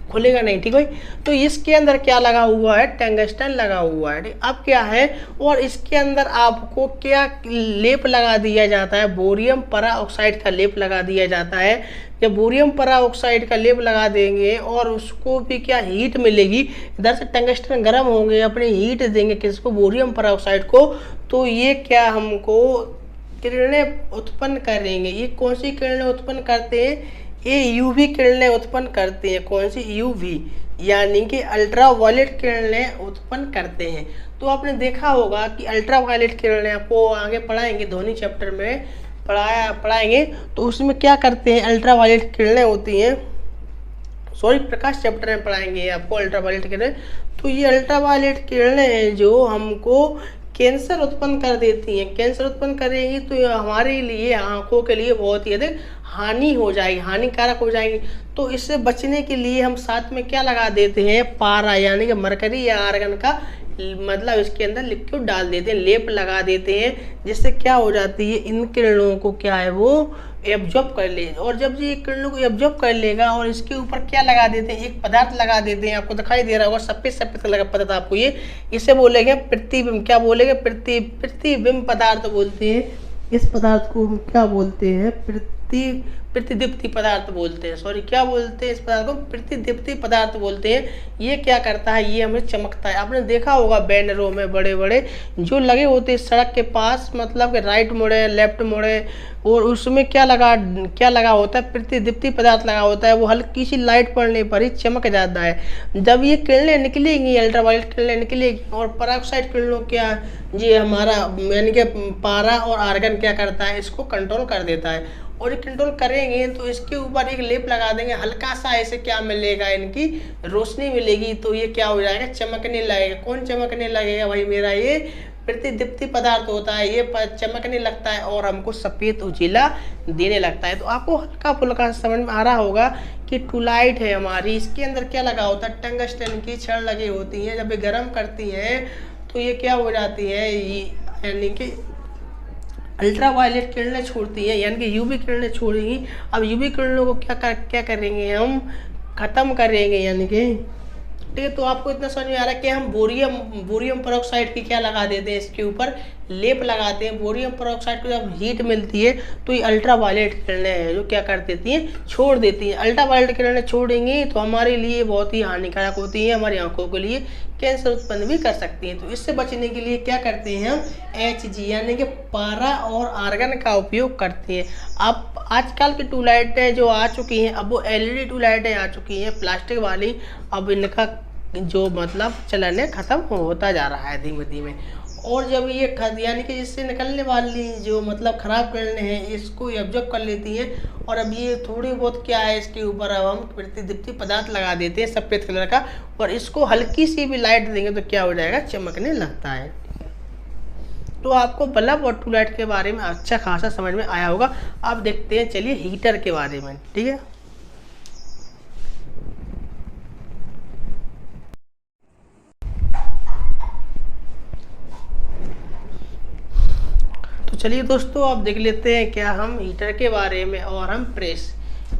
खुलेगा नहीं। ठीक है, तो इसके अंदर क्या लगा हुआ है, टंगस्टन लगा हुआ है। अब क्या है, और इसके अंदर आपको क्या लेप लगा दिया जाता है, बोरियम परा ऑक्साइड का लेप लगा दिया जाता है। जब बोरियम परा ऑक्साइड का लेप लगा देंगे और उसको भी क्या हीट मिलेगी, इधर से टंगस्टन गर्म होंगे, अपने हीट देंगे किसको, बोरियम परा ऑक्साइड को, तो ये क्या हमको किरणें उत्पन्न करेंगे। ये कौन सी किरणें उत्पन्न करते हैं, ये यूवी किरणें उत्पन्न करते हैं। कौन सी, यूवी, यानी कि अल्ट्रावायलेट किरणें उत्पन्न करते हैं। तो आपने देखा होगा कि अल्ट्रावायलेट किरणें आपको आगे पढ़ाएंगे, ध्वनि चैप्टर में पढ़ाएंगे, तो उसमें क्या करते हैं, अल्ट्रावायलेट किरणें होती हैं, सॉरी प्रकाश चैप्टर में पढ़ाएंगे आपको अल्ट्रावायलेट किरणें। तो ये अल्ट्रावायलेट किरणें हैं जो हमको कैंसर उत्पन्न कर देती हैं। कैंसर उत्पन्न करेंगी तो हमारे लिए, आंखों के लिए बहुत ही अधिक हानि हो जाएगी, हानिकारक हो जाएगी। तो इससे बचने के लिए हम साथ में क्या लगा देते हैं, पारा, यानी कि मरकरी या आर्गन का मतलब इसके अंदर लिक्विड डाल देते हैं, लेप लगा देते हैं, जिससे क्या हो जाती है, इन किरणों को क्या है वो एब्जॉर्ब कर ले। और जब ये किरणों को एब्जॉर्ब कर लेगा और इसके ऊपर क्या लगा देते हैं, एक पदार्थ लगा देते हैं, आपको दिखाई दे रहा होगा सफेद सफेद कलर का पदार्थ आपको, ये इसे बोलेंगे प्रतिबिंब, क्या बोलेंगे, प्रतिबिंब पदार्थ बोलते हैं। इस पदार्थ को हम क्या बोलते हैं, प्रतिदीप्ति पदार्थ बोलते हैं, सॉरी क्या बोलते हैं, इस पदार्थ को प्रतिदीप्ति पदार्थ बोलते हैं। ये क्या करता है, ये हमें चमकता है। आपने देखा होगा बैनरों में बड़े बड़े जो लगे होते हैं सड़क के पास, मतलब कि राइट मुड़े लेफ्ट मुड़े, और उसमें क्या लगा होता है, प्रतिदीप्ति पदार्थ लगा होता है। वो हल्की सी लाइट पड़ने पर ही चमक जाता है। जब ये किरणें निकलेंगी, अल्ट्रावायलेट किरणें निकलेगी, और पराऑक्साइड किरणों क्या, ये हमारा यानी कि पारा और आर्गन क्या करता है, इसको कंट्रोल कर देता है। और ये कंट्रोल करेंगे तो इसके ऊपर एक लेप लगा देंगे हल्का सा, ऐसे क्या मिलेगा, इनकी रोशनी मिलेगी, तो ये क्या हो जाएगा, चमकने लगेगा। कौन चमकने लगेगा भाई, मेरा ये प्रतिदीप्ति पदार्थ होता है, ये चमकने लगता है और हमको सफेद उजीला देने लगता है। तो आपको हल्का फुल्का समझ में आ रहा होगा कि टूलाइट है हमारी, इसके अंदर क्या लगा होता है, टंगस्टन की छड़ लगी होती है। जब ये गर्म करती है तो ये क्या हो जाती है, यानी कि अल्ट्रावायलेट किरणें छोड़ती है, यानी कि यूवी किरणें छोड़ेंगी। अब यूवी किरणों को क्या करेंगे, हम खत्म करेंगे, यानी कि ठीक है। तो आपको इतना समझ में आ रहा है कि हम बोरियम पेरोक्साइड की क्या लगा देते हैं, इसके ऊपर लेप लगाते हैं। बोरियम पेरोक्साइड को जब हीट मिलती है तो ये अल्ट्रावायलेट किरणें हैं जो क्या कर देती हैं, छोड़ देती हैं। अल्ट्रावायलेट किरणें छोड़ेंगी तो हमारे लिए बहुत ही हानिकारक होती है, हमारी आंखों के लिए कैंसर उत्पन्न भी कर सकती हैं। तो इससे बचने के लिए क्या करते हैं, हम HG यानी कि पारा और आर्गन का उपयोग करते हैं। अब आजकल की ट्यूबलाइटें जो आ चुकी हैं, अब वो LED ट्यूबलाइटें आ चुकी हैं प्लास्टिक वाली। अब इनका जो मतलब चलन है ख़त्म होता जा रहा है धीमे धीमे। और जब ये यानी कि इससे निकलने वाली जो मतलब ख़राब किरणें हैं इसको एब्जॉर्ब कर लेती हैं। और अब ये थोड़ी बहुत क्या है, इसके ऊपर अब हम प्रतिदीप्ति पदार्थ लगा देते हैं सफ़ेद कलर का, और इसको हल्की सी भी लाइट देंगे तो क्या हो जाएगा, चमकने लगता है। तो आपको बल्ब और ट्यूबलाइट के बारे में अच्छा खासा समझ में आया होगा। अब देखते हैं, चलिए हीटर के बारे में, ठीक है। तो चलिए दोस्तों, अब देख लेते हैं क्या हम हीटर के बारे में, और हम प्रेस,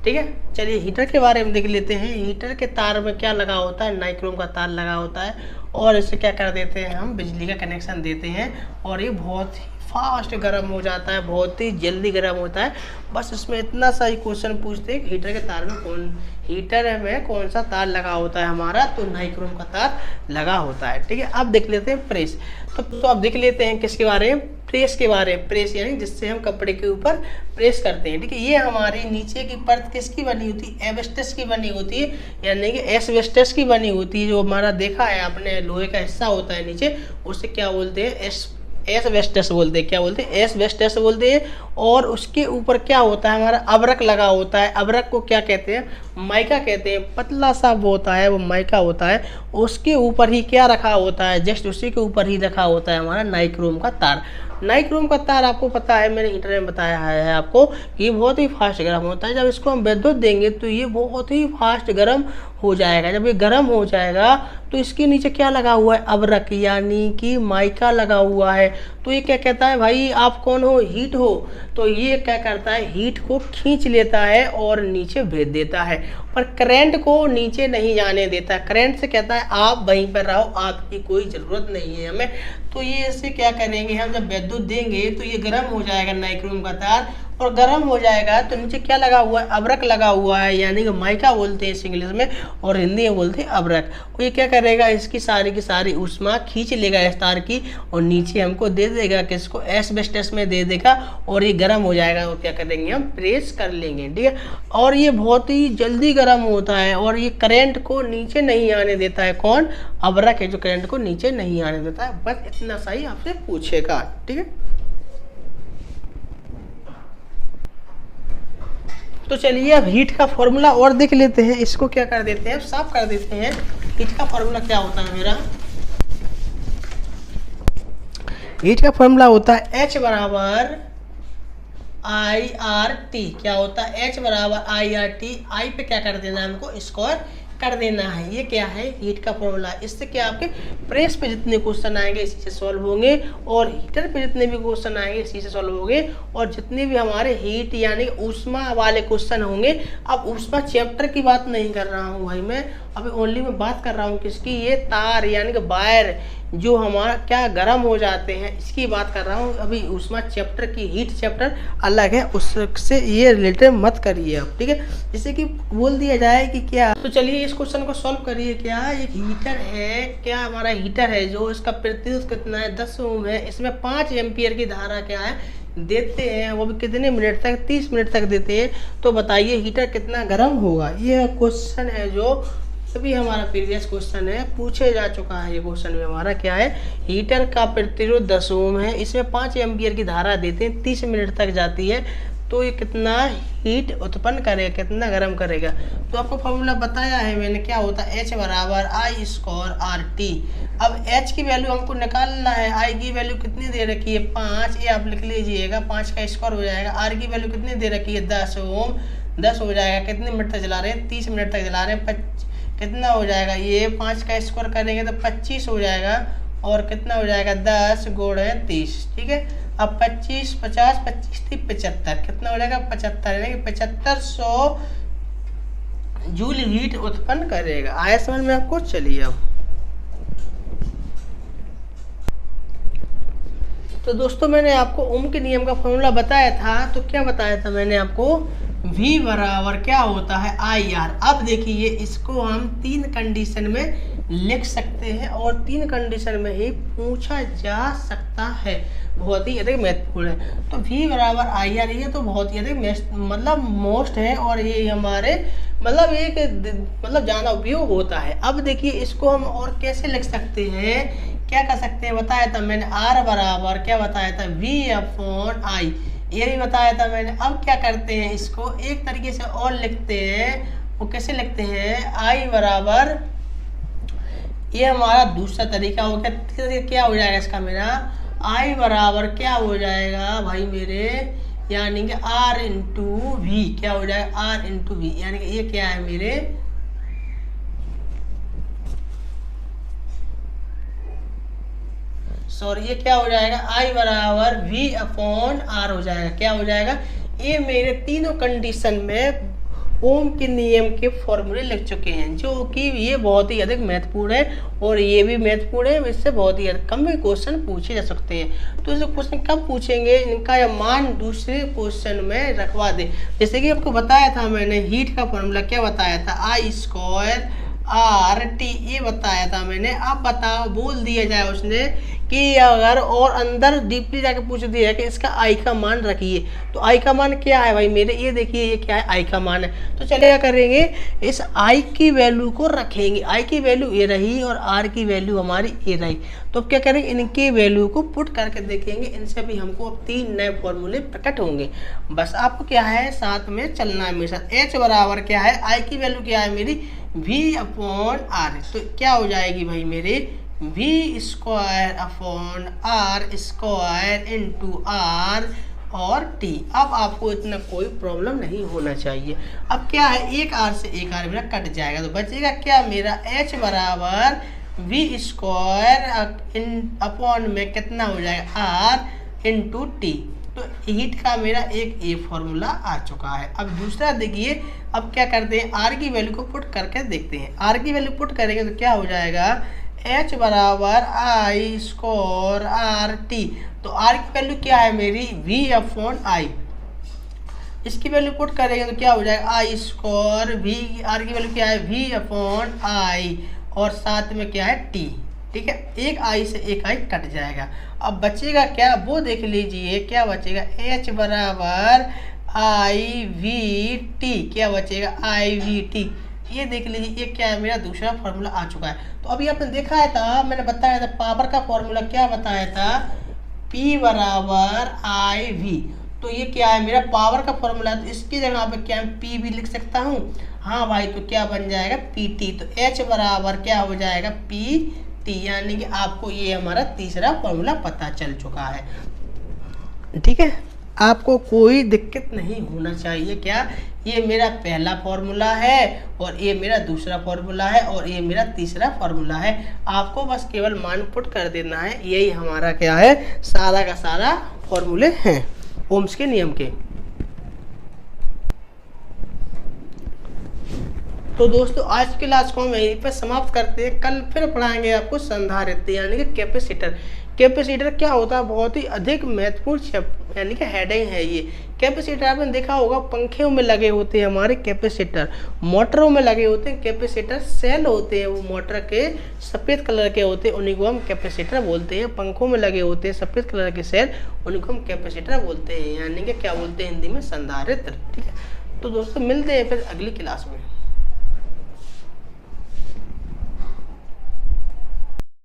ठीक है। चलिए हीटर के बारे में देख लेते हैं। हीटर के तार में क्या लगा होता है, नाइक्रोम का तार लगा होता है, और इसे क्या कर देते हैं, हम बिजली का कनेक्शन देते हैं, और ये बहुत ही फास्ट गर्म हो जाता है, बहुत ही जल्दी गर्म होता है। बस इसमें इतना सा ही क्वेश्चन पूछते हैं, हीटर के तार में हीटर में कौन सा तार लगा होता है हमारा, तो नाइक्रोम का तार लगा होता है, ठीक है। अब देख लेते हैं प्रेस। तो अब देख लेते हैं किसके बारे में, प्रेस के बारे में। प्रेस यानी जिससे हम कपड़े के ऊपर प्रेस करते हैं, ठीक है। ये हमारी नीचे की परत किसकी बनी होती है, एस्बेस्टस की बनी होती है, यानी कि एस्बेस्टस की बनी होती है। जो हमारा देखा है आपने, लोहे का हिस्सा होता है नीचे, उसे क्या बोलते हैं, एस्बेस्टस बोलते हैं। क्या बोलते हैं, एस्बेस्टस बोलते हैं। और उसके ऊपर क्या होता है, हमारा अबरक लगा होता है। अबरक को क्या कहते हैं, माइका कहते हैं। पतला सा वो होता है, वो माइका होता है। उसके ऊपर ही क्या रखा होता है, जस्ट उसी के ऊपर ही रखा होता है हमारा नाइक्रोम का तार। नाइक्रोम का तार आपको पता है, मैंने इंटरनेट में बताया है आपको कि बहुत ही फास्ट गर्म होता है। जब इसको हम विद्युत देंगे तो ये बहुत ही फास्ट गर्म हो जाएगा। जब ये गर्म हो जाएगा तो इसके नीचे क्या लगा हुआ है, अबरक यानी कि माइका लगा हुआ है। तो ये क्या कहता है, भाई आप कौन हो, हीट हो। तो ये क्या करता है, हीट को खींच लेता है और नीचे भेज देता है, पर करंट को नीचे नहीं जाने देता। करंट से कहता है आप वहीं पर रहो, आपकी कोई ज़रूरत नहीं है हमें। तो ये इससे क्या करेंगे, हम जब विद्युत देंगे तो ये गर्म हो जाएगा नाइक्रोम का तार, और गर्म हो जाएगा तो नीचे क्या लगा हुआ है, अबरक लगा हुआ है, यानी कि माइका बोलते हैं इंग्लिश में, और हिंदी में बोलते हैं अबरक। और ये क्या करेगा, इसकी सारी की सारी ऊष्मा खींच लेगा इस तार की, और नीचे हमको दे देगा, किसको, एस्बेस्टस में दे देगा, और ये गर्म हो जाएगा। और क्या करेंगे, हम प्रेस कर लेंगे, ठीक है। और ये बहुत ही जल्दी गर्म होता है, और ये करंट को नीचे नहीं आने देता है। कौन, अबरक है जो करंट को नीचे नहीं आने देता है। बस इतना सा ही आपसे पूछेगा, ठीक है। तो चलिए अब हीट का फॉर्मूला और देख लेते हैं। इसको क्या कर देते हैं, साफ कर देते हैं। हीट का फॉर्मूला क्या होता है मेरा, हीट का फॉर्मूला होता है H बराबर IRT। क्या होता है, H बराबर IRT। I पे क्या कर देना है, हमको स्क्वायर कर देना है। ये क्या है, हीट का फॉर्मूला। इससे क्या आपके प्रेस पे जितने क्वेश्चन आएंगे इसी से सॉल्व होंगे, और हीटर पे जितने भी क्वेश्चन आएंगे इसी से सॉल्व होंगे, और जितने भी हमारे हीट यानी ऊष्मा वाले क्वेश्चन होंगे। अब ऊष्मा चैप्टर की बात नहीं कर रहा हूँ भाई मैं, अभी ओनली मैं बात कर रहा हूँ किसकी, ये तार यानी कि वायर जो हमारा क्या गर्म हो जाते हैं, इसकी बात कर रहा हूँ। अभी ऊष्मा चैप्टर की, हीट चैप्टर अलग है, उससे ये रिलेटेड मत करिए आप, ठीक है। जैसे कि बोल दिया जाए कि क्या, तो चलिए इस क्वेश्चन को सॉल्व करिए। क्या एक हीटर है, क्या हमारा हीटर है जो इसका प्रतिरोध कितना है, 10 ओम है। इसमें 5 एम्पियर की धारा क्या है देते हैं, वो भी कितने मिनट तक, 30 मिनट तक देते हैं। तो बताइए हीटर कितना गर्म होगा। ये क्वेश्चन है जो अभी हमारा प्रीवियस क्वेश्चन है, पूछे जा चुका है। ये क्वेश्चन में हमारा क्या है, हीटर का प्रतिरोध 10 ओम है, इसमें 5 एम्पियर की धारा देते हैं, 30 मिनट तक जाती है। तो ये कितना हीट उत्पन्न करेगा, कितना गर्म करेगा। तो आपको फॉर्मूला बताया है मैंने, क्या होता है H बराबर आई स्क्वायर आर टी। अब H की वैल्यू हमको निकालना है, I की वैल्यू कितनी दे रखी है 5, ये आप लिख लीजिएगा, 5 का स्क्वायर हो जाएगा। R की वैल्यू कितनी दे रखी है 10 ओम, 10 हो जाएगा। कितने मिनट तक चला रहे हैं, 30 मिनट तक चला रहे हैं। कितना हो जाएगा, ये 5 का स्क्वायर करेंगे तो 25 हो जाएगा, और कितना हो जाएगा 10 गुणे 30, ठीक है। अब 25 50 25 30 75, कितना हो जाएगा 75, यानी कि 7500 जूल हीट उत्पन्न करेगा। आया समझ में आपको। चलिए अब तो दोस्तों मैंने आपको ओम के नियम का फॉर्मूला बताया था। तो क्या बताया था मैंने आपको, V बराबर क्या होता है IR। अब देखिए इसको हम 3 कंडीशन में लिख सकते हैं और 3 कंडीशन में ही पूछा जा सकता है, बहुत ही अधिक महत्वपूर्ण है। तो V बराबर IR ये तो बहुत ही अधिक मतलब मोस्ट है, और ये हमारे मतलब एक मतलब ज़्यादा उपयोग होता है। अब देखिए इसको हम और कैसे लिख सकते हैं, क्या कर सकते हैं, बताया था मैंने R बराबर क्या बताया था V/I, ये भी बताया था मैंने। अब क्या करते हैं, इसको एक तरीके से और लिखते हैं। वो कैसे लिखते हैं, I बराबर, ये हमारा दूसरा तरीका हो गया। क्या हो जाएगा इसका मेरा, I बराबर क्या हो जाएगा भाई मेरे, यानी कि R इंटू वी, क्या हो जाएगा R इंटू वी, यानी कि ये क्या है मेरे, सॉरी ये क्या हो जाएगा I बराबर V/R हो जाएगा। क्या हो जाएगा, ये मेरे तीनों कंडीशन में ओम के नियम के फॉर्मूले लिख चुके हैं, जो कि ये बहुत ही अधिक महत्वपूर्ण है, और ये भी महत्वपूर्ण है। इससे बहुत ही कम भी क्वेश्चन पूछे जा सकते हैं। तो इसे क्वेश्चन कब पूछेंगे, इनका यह मान दूसरे क्वेश्चन में रखवा दे। जैसे कि आपको बताया था मैंने, हीट का फॉर्मूला क्या बताया था, I स्क्वायर आर टी, ये बताया था मैंने। अब बताओ, बोल दिया जाए उसने कि अगर और अंदर डीपली जाके पूछ दिया है कि इसका आई का मान रखिए, तो आई का मान क्या है भाई मेरे, ये देखिए ये क्या है, आई का मान है। तो चलिए क्या करेंगे, इस आई की वैल्यू को रखेंगे। आई की वैल्यू ये रही और आर की वैल्यू हमारी ये रही। तो अब क्या करेंगे, इनके वैल्यू को पुट करके देखेंगे। इनसे भी हमको अब 3 नए फॉर्मूले प्रकट होंगे। बस आपको क्या है, साथ में चलना है मेरे साथ। एच बराबर क्या है, आई की वैल्यू क्या है मेरी V/R, तो क्या हो जाएगी भाई मेरे V square/ R square into R और T। अब आपको इतना कोई प्रॉब्लम नहीं होना चाहिए। अब क्या है, एक R से एक R मेरा कट जाएगा, तो बचेगा क्या मेरा H बराबर V स्क्वायर में कितना हो जाएगा R इंटू T। तो हीट का मेरा एक ये फॉर्मूला आ चुका है। अब दूसरा देखिए, अब क्या करते हैं, आर की वैल्यू को पुट करके देखते हैं। आर की वैल्यू पुट करेंगे तो क्या हो जाएगा, H बराबर I स्क्वायर आर टी। तो आर की वैल्यू क्या है मेरी V/I, इसकी वैल्यू पुट करेंगे तो क्या हो जाएगा I स्क्वायर V, आर की वैल्यू क्या है V/I, और साथ में क्या है T, ठीक है। एक आई से एक आई कट जाएगा। अब बचेगा क्या, वो देख लीजिए क्या बचेगा, H बराबर IV/T, क्या बचेगा IV/T, ये देख लीजिए। ये क्या है, मेरा दूसरा फॉर्मूला आ चुका है। तो अभी आपने देखा है था, मैंने बताया था पावर का फॉर्मूला क्या बताया था, P बराबर IV। तो ये क्या है मेरा पावर का फॉर्मूला, तो इसकी जगह पे क्या P भी लिख सकता हूँ। हाँ भाई, तो क्या बन जाएगा PT। तो H बराबर क्या हो जाएगा PT, यानी कि आपको ये हमारा तीसरा फॉर्मूला पता चल चुका है, ठीक है। आपको कोई दिक्कत नहीं होना चाहिए। क्या, ये मेरा पहला फॉर्मूला है और ये मेरा दूसरा फॉर्मूला है और ये मेरा तीसरा फॉर्मूला है। आपको बस केवल मान पुट कर देना है। यही हमारा क्या है, सारा का सारा फॉर्मूले हैं ओम्स के नियम के। तो दोस्तों आज की क्लास को हम यहीं पर समाप्त करते हैं। कल फिर पढ़ाएंगे आपको संधारित्र यानी कि कैपेसिटर। कैपेसिटर क्या होता है, बहुत ही अधिक महत्वपूर्ण यानी कि हेडिंग है ये। कैपेसिटर आपने देखा होगा पंखों में लगे होते हैं हमारे कैपेसिटर, मोटरों में लगे होते हैं कैपेसिटर, सेल होते हैं वो मोटर के सफ़ेद कलर के होते हैं, उन्हीं को हम कैपेसिटर बोलते हैं। पंखों में लगे होते हैं सफ़ेद कलर के सेल, उन्हीं को हम कैपेसिटर बोलते हैं, यानी कि क्या बोलते हैं हिंदी में संधारित्र, ठीक है। तो दोस्तों मिलते हैं फिर अगली क्लास में।